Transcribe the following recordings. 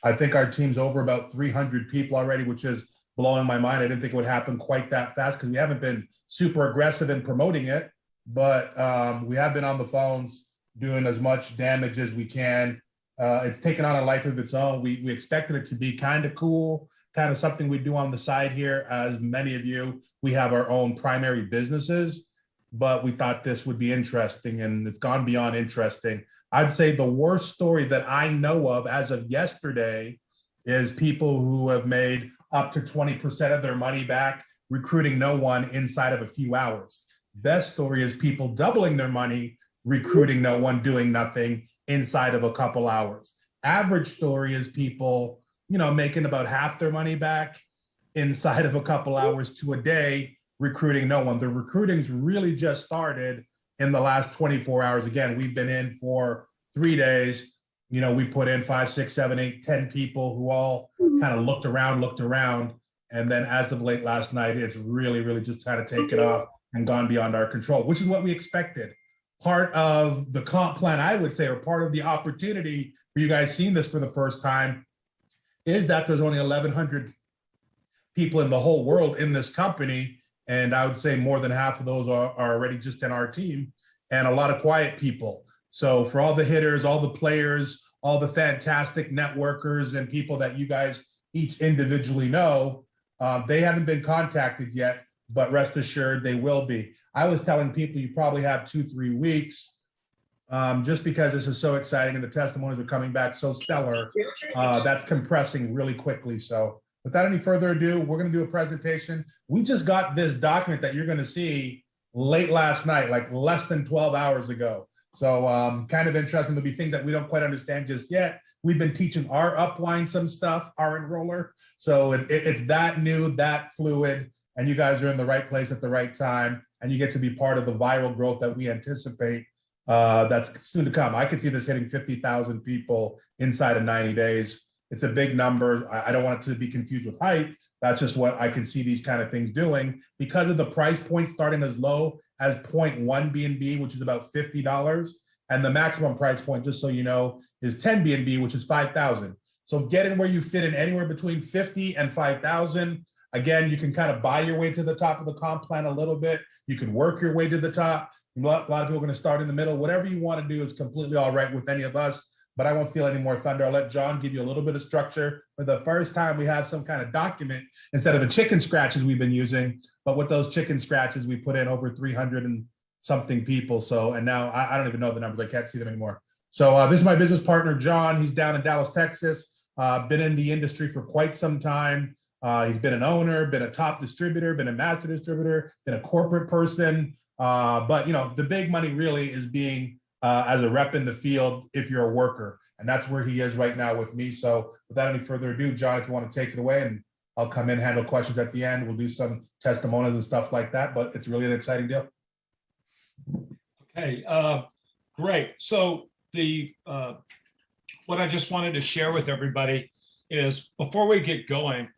I think our team's over about 300 people already, which is blowing my mind. I didn't think it would happen quite that fast because we haven't been super aggressive in promoting it, but we have been on the phones doing as much damage as we can. It's taken on a life of its own. We expected it to be kind of cool, kind of something we do on the side here. As many of you, we have our own primary businesses, but we thought this would be interesting, and it's gone beyond interesting. I'd say the worst story that I know of as of yesterday is people who have made up to 20% of their money back, recruiting no one inside of a few hours. Best story is people doubling their money, recruiting no one, doing nothing inside of a couple hours. Average story is people, making about half their money back inside of a couple hours to a day, recruiting no one. The recruiting's really just started in the last 24 hours. Again, we've been in for 3 days. We put in 5, 6, 7, 8, 10 people who all kind of looked around. And then as of late last night, it's really just kind of taken off and gone beyond our control, which is what we expected. Part of the comp plan, I would say, or part of the opportunity for you guys seeing this for the first time is that there's only 1,100 people in the whole world in this company. And I would say more than half of those are already just in our team, and a lot of quiet people. So for all the hitters, all the players, all the fantastic networkers and people that you guys each individually know, they haven't been contacted yet, but rest assured they will be. I was telling people you probably have 2-3 weeks, just because this is so exciting and the testimonies are coming back so stellar. That's compressing really quickly. So without any further ado, we're going to do a presentation. We just got this document that you're going to see late last night, like less than 12 hours ago. So kind of interesting. There'll be things that we don't quite understand just yet. We've been teaching our upline some stuff, our enroller. So it's that new, that fluid, and you guys are in the right place at the right time, and you get to be part of the viral growth that we anticipate that's soon to come. I could see this hitting 50,000 people inside of 90 days. It's a big number. I don't want it to be confused with hype. That's just what I can see these kind of things doing because of the price point starting as low as 0.1 BNB, which is about $50. And the maximum price point, just so you know, is 10 BNB, which is 5,000. So getting where you fit in anywhere between 50 and 5,000. Again, you can kind of buy your way to the top of the comp plan a little bit. You can work your way to the top. A lot of people are going to start in the middle. Whatever you want to do is completely all right with any of us, but I won't steal any more thunder. I'll let John give you a little bit of structure. For the first time, we have some kind of document instead of the chicken scratches we've been using, but with those chicken scratches, we put in over 300 and something people. So, and now I don't even know the numbers. I can't see them anymore. So this is my business partner, John. He's down in Dallas, Texas. Been in the industry for quite some time. He's been an owner, been a top distributor, been a master distributor, been a corporate person. But the big money really is being as a rep in the field if you're a worker. And that's where he is right now with me. So without any further ado, John, if you want to take it away, and I'll come in, handle questions at the end. We'll do some testimonials and stuff like that, but it's really an exciting deal. Okay, great. So what I just wanted to share with everybody is before we get going,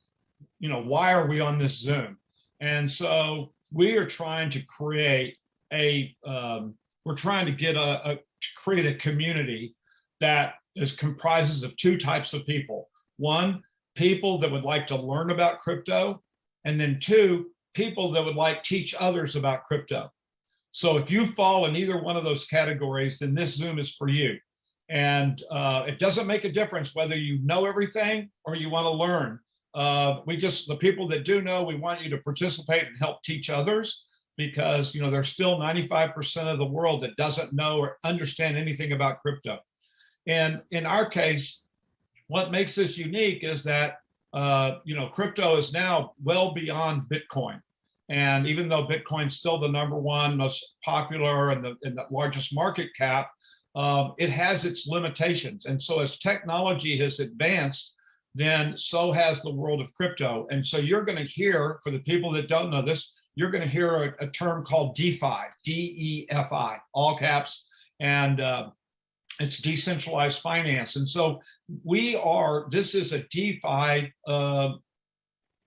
why are we on this Zoom? And so we are trying to create create a community that comprises of two types of people. One, people that would like to learn about crypto, and then two, people that would like to teach others about crypto. So if you fall in either one of those categories, then this Zoom is for you. And it doesn't make a difference whether you know everything or you want to learn. The people that do know, we want you to participate and help teach others, because there's still 95% of the world that doesn't know or understand anything about crypto. And in our case, what makes this unique is that crypto is now well beyond Bitcoin. And even though Bitcoin's still the #1 most popular and the largest market cap, it has its limitations. And so as technology has advanced, then so has the world of crypto. And so you're going to hear, for the people that don't know this, you're going to hear a term called DeFi, D-E-F-I, all caps, and it's decentralized finance. And so this is a DeFi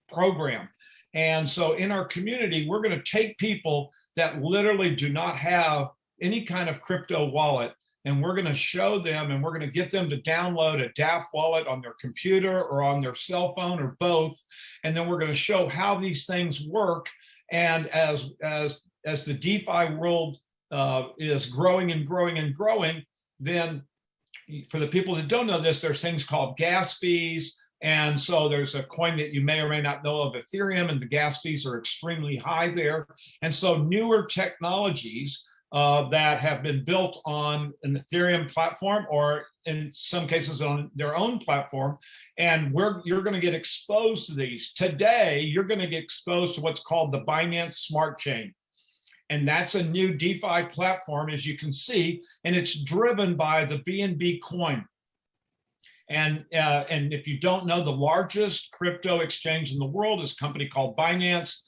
program. And so in our community, we're going to take people that literally do not have any kind of crypto wallet, and we're going to show them, and we're going to get them to download a dApp wallet on their computer or on their cell phone or both. And then we're going to show how these things work. And as the DeFi world is growing and growing and growing, then for the people that don't know this, there's things called gas fees. And so there's a coin that you may or may not know of, Ethereum, and the gas fees are extremely high there. And so newer technologies that have been built on an Ethereum platform, or in some cases on their own platform, and you're going to get exposed to these. Today, you're going to get exposed to what's called the Binance Smart Chain. And that's a new DeFi platform, as you can see, and it's driven by the BNB coin. And if you don't know, the largest crypto exchange in the world is a company called Binance.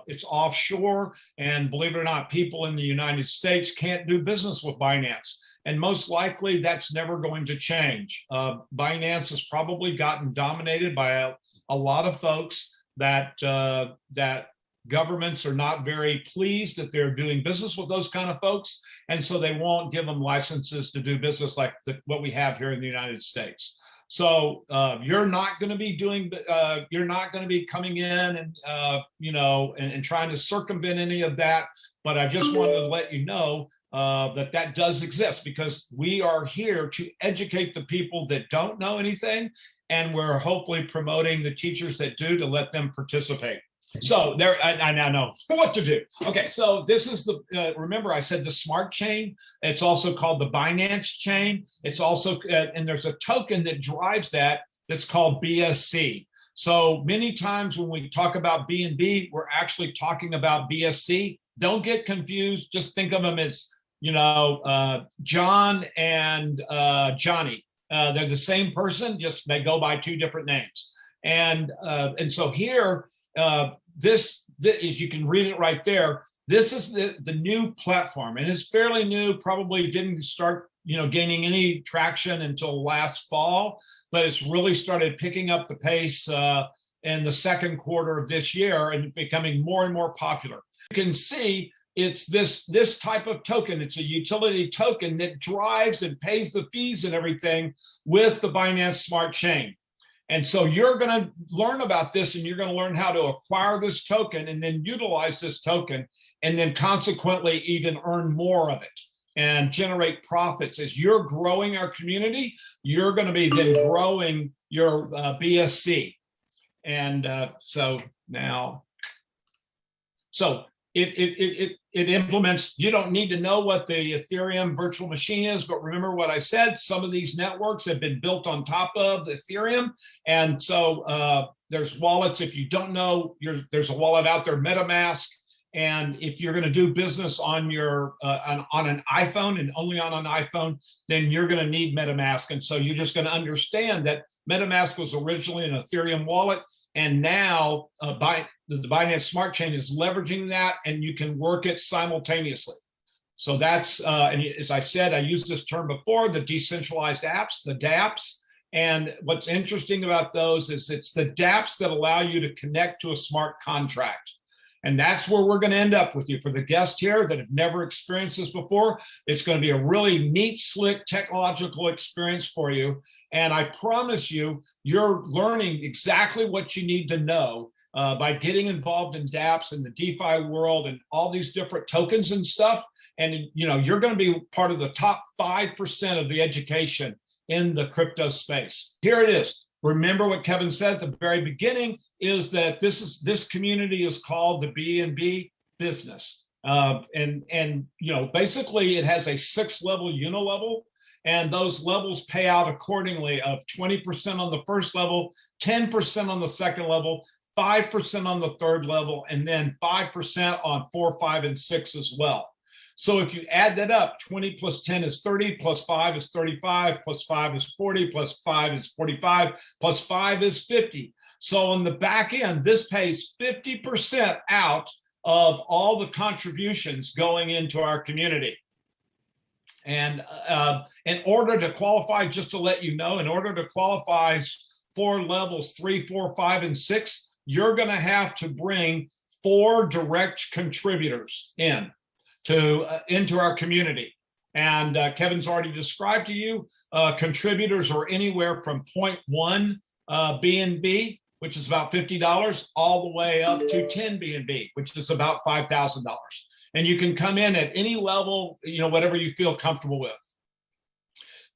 It's offshore, and believe it or not, people in the United States can't do business with Binance. And most likely that's never going to change. Binance has probably gotten dominated by a lot of folks that governments are not very pleased that they're doing business with those kind of folks. And so they won't give them licenses to do business like what we have here in the United States. So you're not going to be doing, you're not going to be coming in and, and trying to circumvent any of that. But I just wanted to let you know that does exist, because we are here to educate the people that don't know anything. And we're hopefully promoting the teachers that do to let them participate. So there, I now know what to do. Okay, so this is the, remember I said the smart chain. It's also called the Binance chain. It's also, and there's a token that drives that's called BSC. So many times when we talk about BNB, we're actually talking about BSC. Don't get confused. Just think of them as, John and Johnny. They're the same person, just they go by two different names. And so here, this, as you can read it right there, this is the new platform, and it's fairly new, probably didn't start gaining any traction until last fall, but it's really started picking up the pace in the second quarter of this year and becoming more and more popular. You can see it's this type of token. It's a utility token that drives and pays the fees and everything with the Binance Smart Chain. And so you're going to learn about this, and you're going to learn how to acquire this token and then utilize this token, and then consequently even earn more of it and generate profits. As you're growing our community, you're going to be then growing your BSC. And so it implements, you don't need to know what the Ethereum virtual machine is, but remember what I said, some of these networks have been built on top of Ethereum. And so there's wallets, if you don't know, there's a wallet out there, MetaMask. And if you're going to do business on your on an iPhone and only on an iPhone, then you're going to need MetaMask. And so you're just going to understand that MetaMask was originally an Ethereum wallet, and now the Binance Smart Chain is leveraging that, and you can work it simultaneously. So that's, and as I said, I used this term before, the decentralized apps, the dApps. And what's interesting about those is it's the dApps that allow you to connect to a smart contract. And that's where we're going to end up with you. For the guests here that have never experienced this before, it's going to be a really neat, slick technological experience for you. And I promise you, you're learning exactly what you need to know by getting involved in dApps and the DeFi world and all these different tokens and stuff. And you're going to be part of the top 5% of the education in the crypto space. Here it is. Remember what Kevin said at the very beginning is that this community is called the BNB business. Basically it has a 6-level unilevel, and those levels pay out accordingly of 20% on the first level, 10% on the second level, 5% on the third level, and then 5% on 4, 5, and 6 as well. So if you add that up, 20 plus 10 is 30, plus 5 is 35, plus 5 is 40, plus 5 is 45, plus 5 is 50. So on the back end, this pays 50% out of all the contributions going into our community. And in order to qualify, just to let you know, in order to qualify for levels 3, 4, 5, and 6, you're going to have to bring 4 direct contributors into our community. And Kevin's already described to you, contributors are anywhere from 0.1 BNB, which is about $50, all the way up to 10 BNB, which is about $5,000. And you can come in at any level, you know, whatever you feel comfortable with.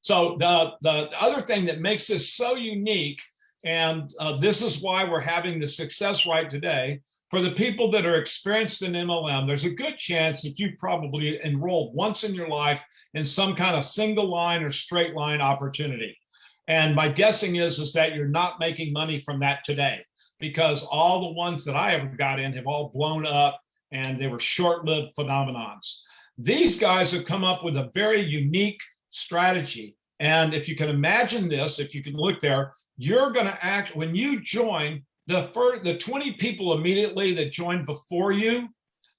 So the other thing that makes this so unique, and this is why we're having the success right today, for the people that are experienced in MLM, there's a good chance that you probably enrolled once in your life in some kind of single line or straight line opportunity. And my guessing is that you're not making money from that today, because all the ones that I ever got in have all blown up and they were short-lived phenomenons. These guys have come up with a very unique strategy. And if you can imagine this, if you can look there, you're going to act, when you join, the 20 people immediately that joined before you,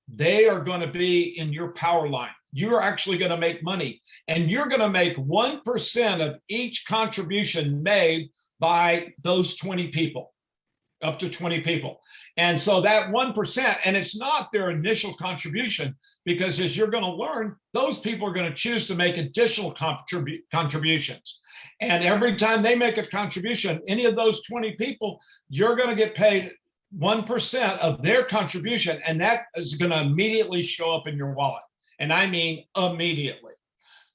they are going to be in your power line. You're actually going to make money, and you're going to make 1% of each contribution made by those 20 people, up to 20 people. And so that 1%, and it's not their initial contribution, because as you're going to learn, those people are going to choose to make additional contributions. And every time they make a contribution, any of those 20 people, you're going to get paid 1% of their contribution, and that is going to immediately show up in your wallet. And I mean immediately.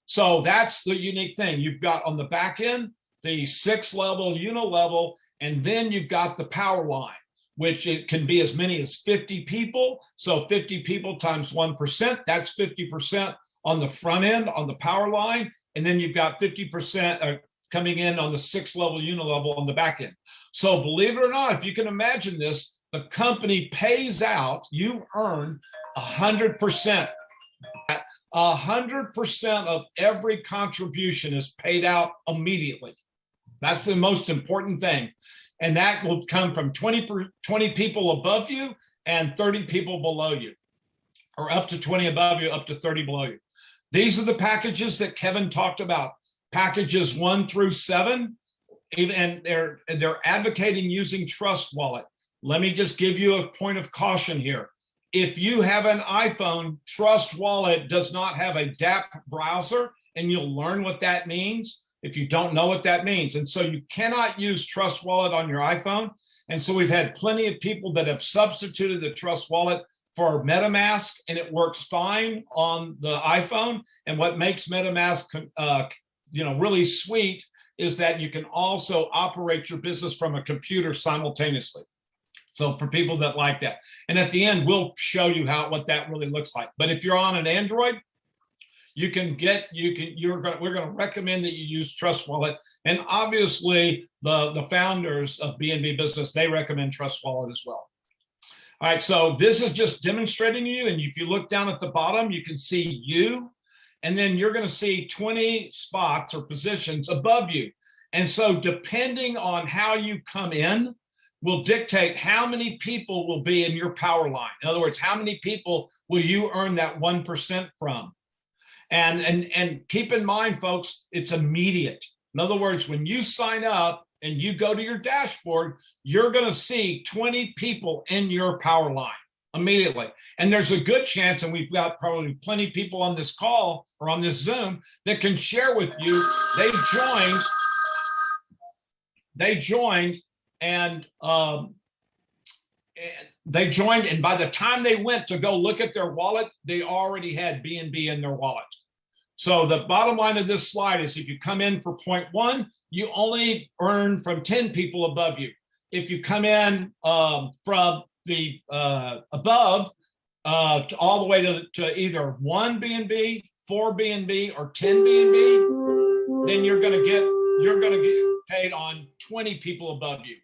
So that's the unique thing. You've got on the back end, the 6-level, level, and then you've got the power line, which it can be as many as 50 people. So 50 people times 1%, that's 50% on the front end, on the power line. And then you've got 50% coming in on the 6-level, level on the back end. So believe it or not, if you can imagine this, the company pays out, you earn 100%. 100% of every contribution is paid out immediately. That's the most important thing. And that will come from 20 people above you and 30 people below you, or up to 20 above you, up to 30 below you. These are the packages that Kevin talked about, packages 1 through 7, and they're advocating using Trust Wallet. Let me just give you a point of caution here. If you have an iPhone, Trust Wallet does not have a dApp browser, and you'll learn what that means if you don't know what that means. And so you cannot use Trust Wallet on your iPhone. And so we've had plenty of people that have substituted the Trust Wallet for MetaMask, and it works fine on the iPhone. And what makes MetaMask really sweet is that you can also operate your business from a computer simultaneously. So for people that like that, and at the end, we'll show you what that really looks like. But if you're on an Android, we're going to recommend that you use Trust Wallet. And obviously the founders of BNB Business, they recommend Trust Wallet as well. All right, so this is just demonstrating you. And if you look down at the bottom, you can see you, and then you're going to see 20 spots or positions above you. And so depending on how you come in, will dictate how many people will be in your power line. In other words, how many people will you earn that 1% from? And keep in mind, folks, it's immediate. In other words, when you sign up and you go to your dashboard, you're going to see 20 people in your power line immediately. And there's a good chance, and we've got probably plenty of people on this call or on this Zoom that can share with you, they joined, and by the time they went to go look at their wallet, they already had BNB in their wallet. So the bottom line of this slide is, if you come in for 0.1, you only earn from 10 people above you. If you come in from the above to all the way to either 1 BNB, 4 BNB, or 10 BNB, then you're going to get paid on 20 people above you.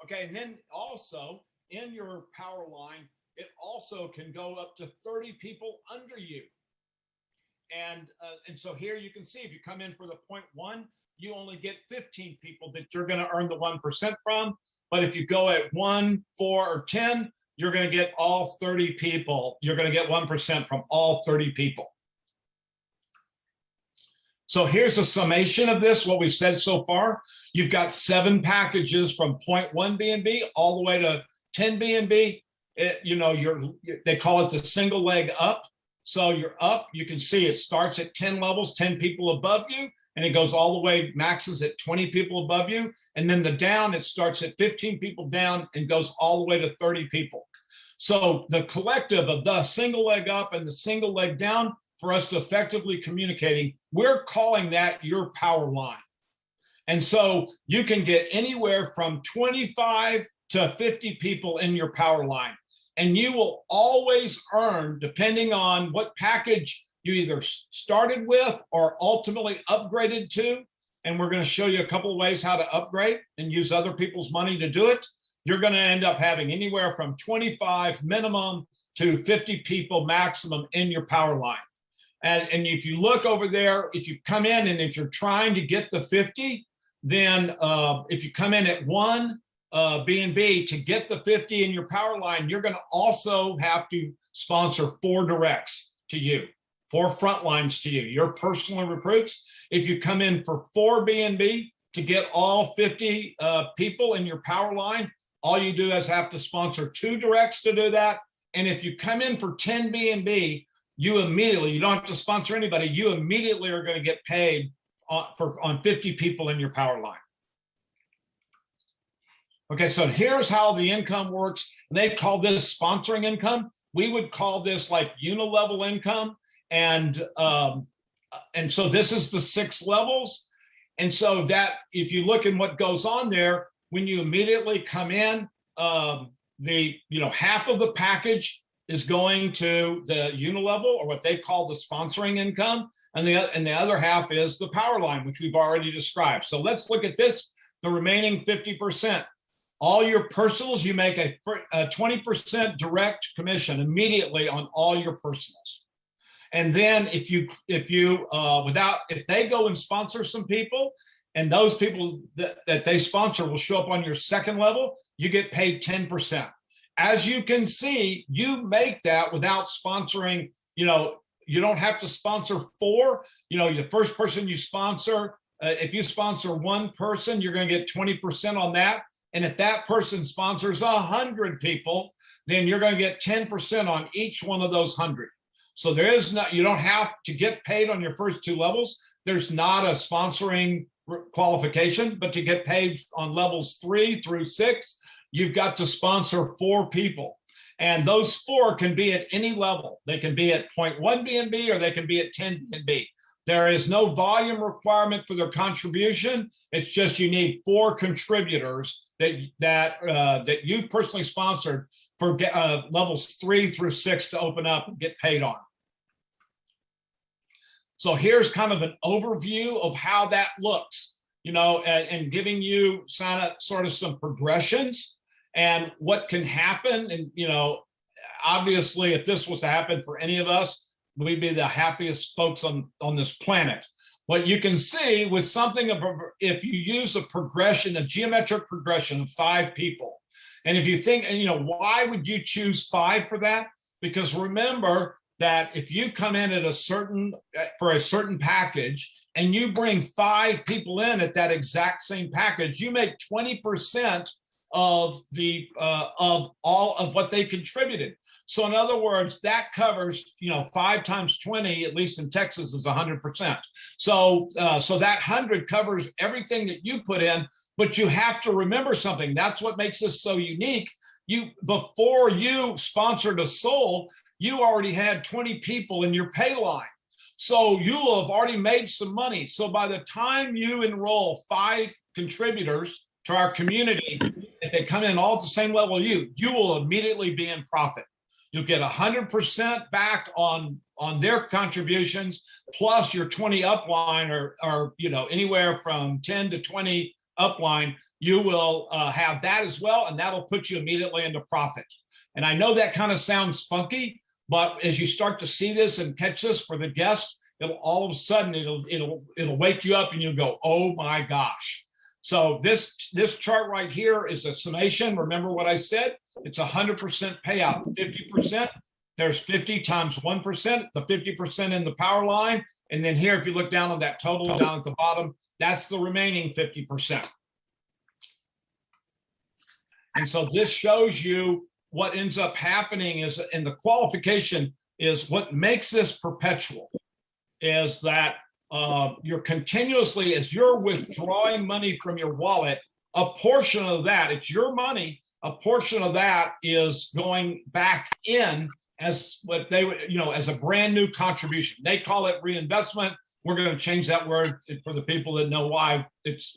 Okay, and then also in your power line, it also can go up to 30 people under you. And so here you can see, if you come in for the 0.1, you only get 15 people that you're going to earn the 1% from. But if you go at 1, 4, or 10, you're going to get all 30 people. You're going to get 1% from all 30 people. So here's a summation of this, what we've said so far. You've got 7 packages from 0.1 BNB all the way to 10 BNB. They call it the single leg up. So you're up, you can see it starts at 10 levels, 10 people above you, and it goes all the way, maxes at 20 people above you. And then the down, it starts at 15 people down and goes all the way to 30 people. So the collective of the single leg up and the single leg down, for us to effectively communicating, we're calling that your power line. And so you can get anywhere from 25 to 50 people in your power line. And you will always earn, depending on what package you either started with or ultimately upgraded to. And we're going to show you a couple of ways how to upgrade and use other people's money to do it. You're going to end up having anywhere from 25 minimum to 50 people maximum in your power line. And if you look over there, if you come in and if you're trying to get the 50, then if you come in at one BNB to get the 50 in your power line, you're going to also have to sponsor 4 directs to you, 4 front lines to you, your personal recruits. If you come in for 4 BNB to get all 50 people in your power line, all you do is have to sponsor 2 directs to do that. And if you come in for 10 BNB, you don't have to sponsor anybody, you immediately are going to get paid on 50 people in your power line. Okay, so here's how the income works. They call this sponsoring income. We would call this like unilevel income. And so this is the 6 levels. And so that if you look at what goes on there, when you immediately come in, half of the package is going to the unilevel, or what they call the sponsoring income, and the other half is the power line, which we've already described. So let's look at this, the remaining 50%. All your personals, you make a 20% direct commission immediately on all your personals. And then if they go and sponsor some people, and those people that they sponsor will show up on your second level, you get paid 10%. As you can see, you make that without sponsoring, you don't have to sponsor 4. The first person you sponsor, if you sponsor 1 person, you're going to get 20% on that. And if that person sponsors 100 people, then you're going to get 10% on each one of those 100. So you don't have to get paid on your first 2 levels. There's not a sponsoring qualification, but to get paid on levels 3 through 6, you've got to sponsor 4 people. And those 4 can be at any level. They can be at 0.1 BNB or they can be at 10 BNB. There is no volume requirement for their contribution. It's just you need 4 contributors that you personally sponsored for levels 3 through 6 to open up and get paid on. So here's kind of an overview of how that looks, and giving you sort of some progressions and what can happen. And, obviously, if this was to happen for any of us, we'd be the happiest folks on this planet. What you can see with something, if you use a progression, a geometric progression of 5 people, and if you think, why would you choose 5 for that? Because remember that if you come in for a certain package and you bring 5 people in at that exact same package, you make 20% of all of what they contributed. So in other words, that covers, 5 times 20, at least in Texas, is 100%. So that 100 covers everything that you put in, but you have to remember something. That's what makes this so unique. Before you sponsored a soul, you already had 20 people in your pay line. So you'll have already made some money. So by the time you enroll 5 contributors to our community, if they come in all at the same level you will immediately be in profit. You'll get 100% back on their contributions, plus your 20 upline or anywhere from 10 to 20 upline. You will have that as well, and that'll put you immediately into profit. And I know that kind of sounds funky, but as you start to see this and catch this for the guests, it'll all of a sudden it'll wake you up and you'll go, oh my gosh. So this chart right here is a summation. Remember what I said? It's 100% payout, 50%. There's 50 times 1%, the 50% in the power line. And then here, if you look down on that total down at the bottom, that's the remaining 50%. And so this shows you what ends up happening is in the qualification is what makes this perpetual is that you're continuously, as you're withdrawing money from your wallet, a portion of that, it's your money, a portion of that is going back in as what they would, as a brand new contribution. They call it reinvestment. We're going to change that word for the people that know why it's,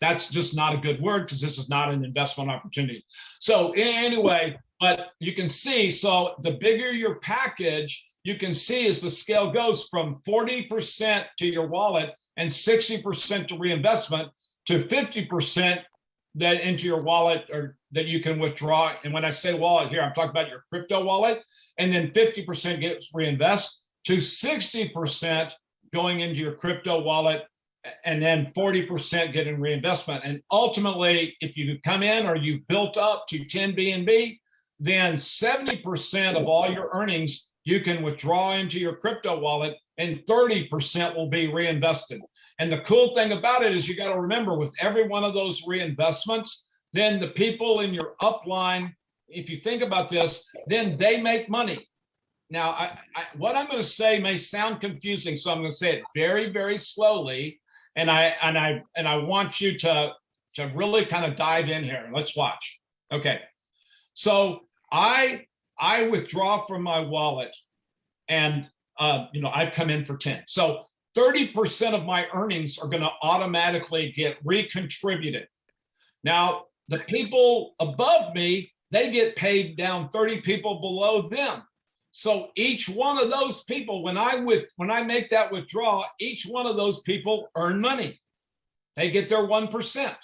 that's just not a good word because this is not an investment opportunity. So anyway, but you can see, so the bigger your package, you can see as the scale goes from 40% to your wallet and 60% to reinvestment to 50% that into your wallet or that you can withdraw. And when I say wallet here, I'm talking about your crypto wallet, and then 50% gets reinvest to 60% going into your crypto wallet, and then 40% getting reinvestment. And ultimately, if you come in or you've built up to 10 BNB, then 70% of all your earnings you can withdraw into your crypto wallet, and 30% will be reinvested. And the cool thing about it is you got to remember with every one of those reinvestments, then the people in your upline, if you think about this, then they make money. Now, what I'm going to say may sound confusing, so I'm going to say it very, very slowly, and I want you to really kind of dive in here. Let's watch. Okay, so I withdraw from my wallet, and I've come in for 10. So 30% of my earnings are going to automatically get recontributed. Now, the people above me, they get paid down 30 people below them. So each one of those people, when I make that withdrawal, each one of those people earn money. They get their 1%.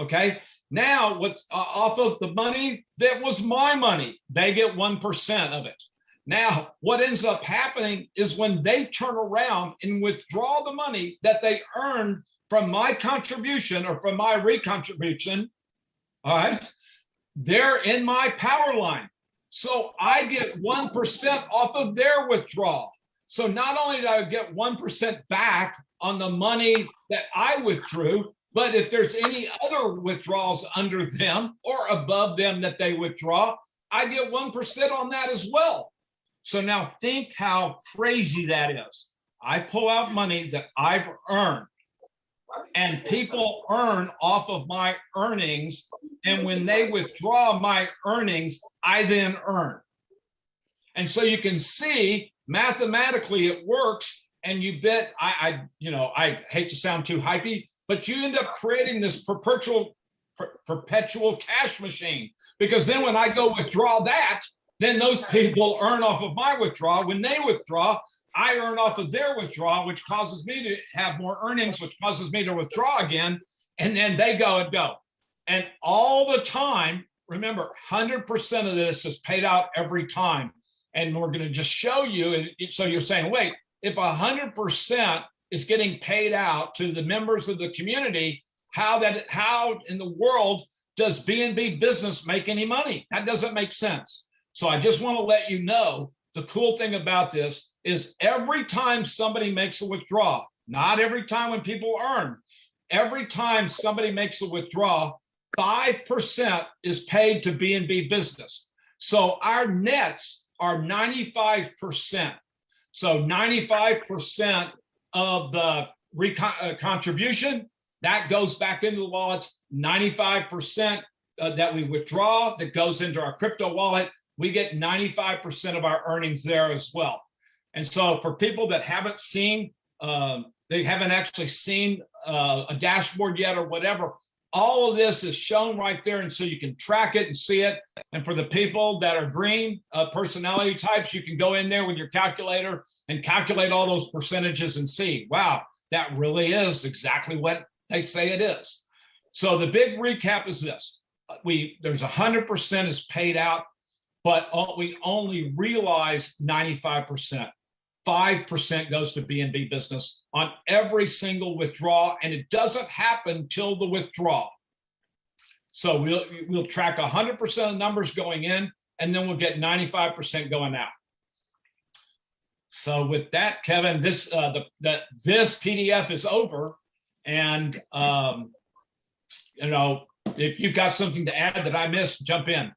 Okay. Now, what's off of the money that was my money, they get 1% of it. Now, what ends up happening is when they turn around and withdraw the money that they earned from my contribution or from my recontribution, all right, they're in my power line. So I get 1% off of their withdrawal. So not only do I get 1% back on the money that I withdrew, but if there's any other withdrawals under them or above them that they withdraw, I get 1% on that as well. So now think how crazy that is. I pull out money that I've earned, and people earn off of my earnings. And when they withdraw my earnings, I then earn. And so you can see mathematically it works. And you bet, I hate to sound too hypey, but you end up creating this perpetual cash machine, because then when I go withdraw that, then those people earn off of my withdrawal. When they withdraw, I earn off of their withdrawal, which causes me to have more earnings, which causes me to withdraw again. And then they go and go. And all the time, remember, 100% of this is paid out every time. And we're going to just show you. So you're saying, wait, if 100% is getting paid out to the members of the community, how in the world does BNB business make any money? That doesn't make sense. So I just want to let you know, the cool thing about this is every time somebody makes a withdrawal, not every time when people earn, every time somebody makes a withdrawal, 5% is paid to BNB business. So our nets are 95%. So 95% of the contribution, that goes back into the wallets. 95% that we withdraw, that goes into our crypto wallet, we get 95% of our earnings there as well. And so for people that haven't seen, they haven't actually seen a dashboard yet or whatever, all of this is shown right there. And so you can track it and see it. And for the people that are green personality types, you can go in there with your calculator and calculate all those percentages and see, wow, that really is exactly what they say it is. So the big recap is this. There's 100% is paid out, but we only realize 95%. 5% goes to BNB business on every single withdrawal, and it doesn't happen till the withdrawal. So we'll track 100% of numbers going in, and then we'll get 95% going out. So with that, Kevin, this PDF is over, and if you've got something to add that I missed, jump in.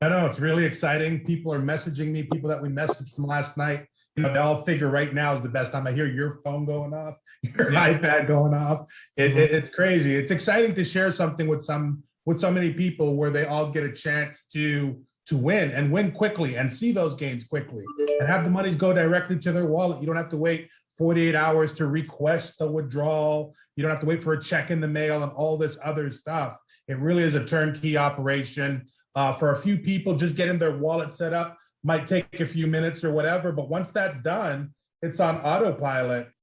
I know it's really exciting. People are messaging me, people that we messaged from last night. You know, they all figure right now is the best time. I hear your phone going off, your iPad going off. It's crazy. It's exciting to share something with so many people where they all get a chance to win and win quickly and see those gains quickly and have the monies go directly to their wallet. You don't have to wait 48 hours to request a withdrawal. You don't have to wait for a check in the mail and all this other stuff. It really is a turnkey operation. For a few people, just getting their wallet set up might take a few minutes or whatever, but once that's done, it's on autopilot.